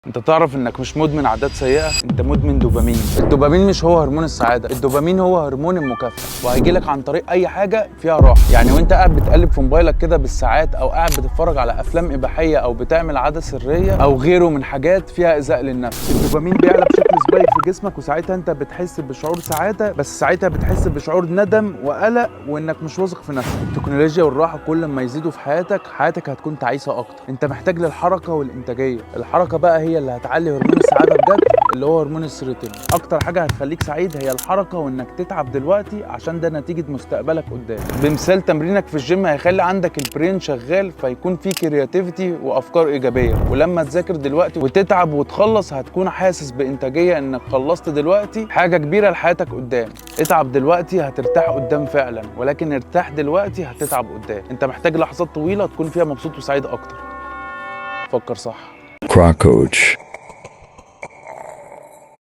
انت تعرف انك مش مدمن عادات سيئه، انت مدمن دوبامين. الدوبامين مش هو هرمون السعاده، الدوبامين هو هرمون المكافاه، وهيجيلك عن طريق اي حاجه فيها راحه. يعني وانت قاعد بتقلب في موبايلك كده بالساعات، او قاعد بتتفرج على افلام اباحيه، او بتعمل عاده سريه، او غيره من حاجات فيها ايذاء للنفس، الدوبامين بيعلى بشكل سبايك في جسمك، وساعتها انت بتحس بشعور سعاده، بس ساعتها بتحس بشعور ندم وقلق، وانك مش واثق في نفسك. التكنولوجيا والراحه كل ما يزيدوا في حياتك هتكون تعيسه اكتر. انت محتاج للحركه والانتاجيه. الحركه بقى هي اللي هتعلي هرمون السعاده بجد، اللي هو هرمون السيروتونين. اكتر حاجه هتخليك سعيد هي الحركه، وانك تتعب دلوقتي عشان ده نتيجه مستقبلك قدام. بمثال تمرينك في الجيم هيخلي عندك البرين شغال، فيكون في كرياتيفيتي وافكار ايجابيه. ولما تذاكر دلوقتي وتتعب وتخلص هتكون حاسس بانتاجيه، انك خلصت دلوقتي حاجه كبيره لحياتك قدام. اتعب دلوقتي هترتاح قدام فعلا، ولكن ارتاح دلوقتي هتتعب قدام. انت محتاج لحظات طويله تكون فيها مبسوط وسعيد اكتر. فكر صح. Croc Coach.